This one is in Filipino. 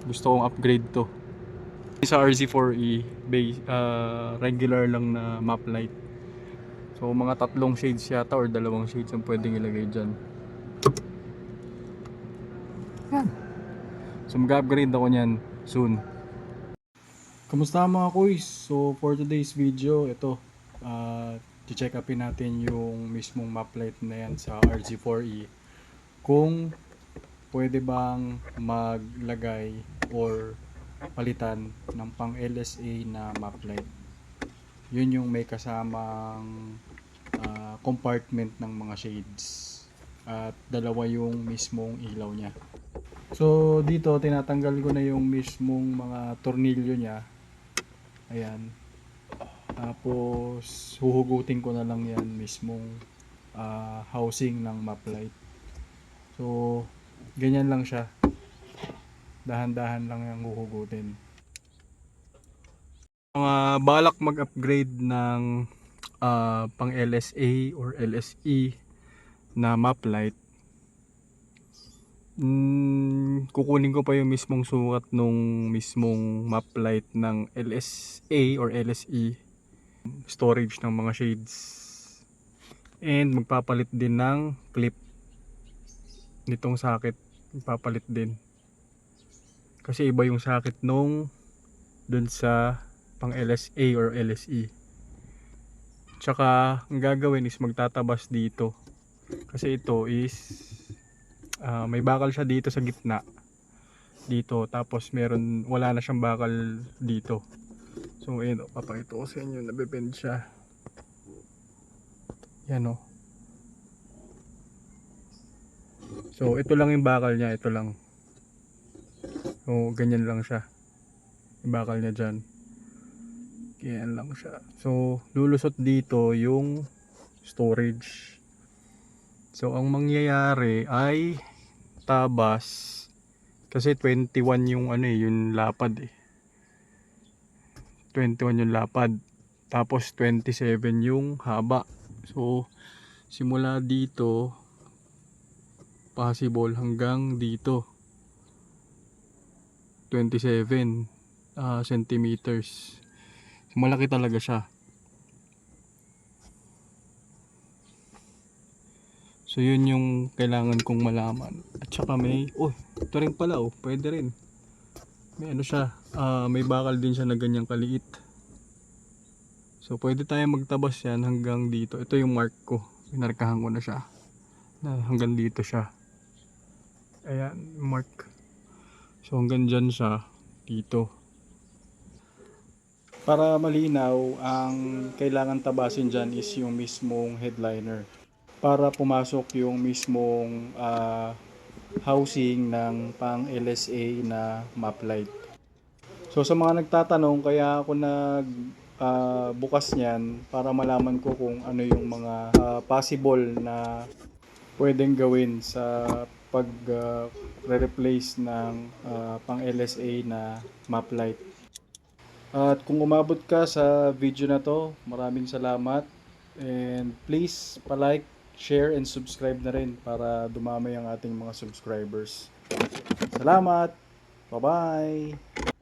gusto kong upgrade to. Sa RZ4E, regular lang na map light. So mga tatlong shades yata or dalawang shades ang pwedeng ilagay dyan. Yan. So mag-upgrade ako nyan soon. Kamusta mga kuys? So for today's video, ito check upin natin yung mismong map light na yan sa RZ4E. Kung pwede bang maglagay or palitan ng pang LSA na map light. Yun yung may kasamang compartment ng mga shades at dalawa yung mismong ilaw niya. So dito tinatanggal ko na yung mismong mga tornilyo niya. Ayan. Tapos huhugutin ko na lang yan mismong housing ng map light. So ganyan lang siya. Dahan-dahan lang yung huhugutin. Mga balak mag-upgrade ng pang LSA or LSE na map light, kukunin ko pa yung mismong sukat nung mismong map light ng LSA or LSE, storage ng mga shades, and magpapalit din ng clip nitong socket. Magpapalit din kasi iba yung socket nung dun sa pang LSA or LSE. Tsaka ang gagawin is magtatabas dito kasi ito is may bakal siya dito sa gitna dito, tapos wala na siyang bakal dito. So ayun, papakita ko sa inyo, nabebend siya. Yan o. So ito lang yung bakal niya, ito lang. So ganyan lang siya yung bakal niya dyan. Ganyan lang siya. So lulusot dito yung storage. So ang mangyayari ay tabas kasi 21 yung yung lapad 21 yung lapad, tapos 27 yung haba. So simula dito possible hanggang dito 27 centimeters. So malaki talaga siya. So yun yung kailangan kong malaman. At saka ito rin pala pwede rin. May siya, may bakal din siya na ganyang kaliit. So pwede tayo magtabas yan hanggang dito. Ito yung mark ko. Pinarkahan ko na siya. Hanggang dito siya. Ayan, mark. So hanggang dyan siya, dito. Para malinaw, ang kailangan tabasin dyan is yung mismong headliner. Para pumasok yung mismong housing ng pang LSA na map light. So sa mga nagtatanong, kaya ako bukas niyan para malaman ko kung ano yung mga possible na pwedeng gawin sa pag re-replace ng pang LSA na map light. At kung umabot ka sa video na to, maraming salamat, and please pa-like, share and subscribe na rin para dumami ang ating mga subscribers. Salamat! Bye-bye!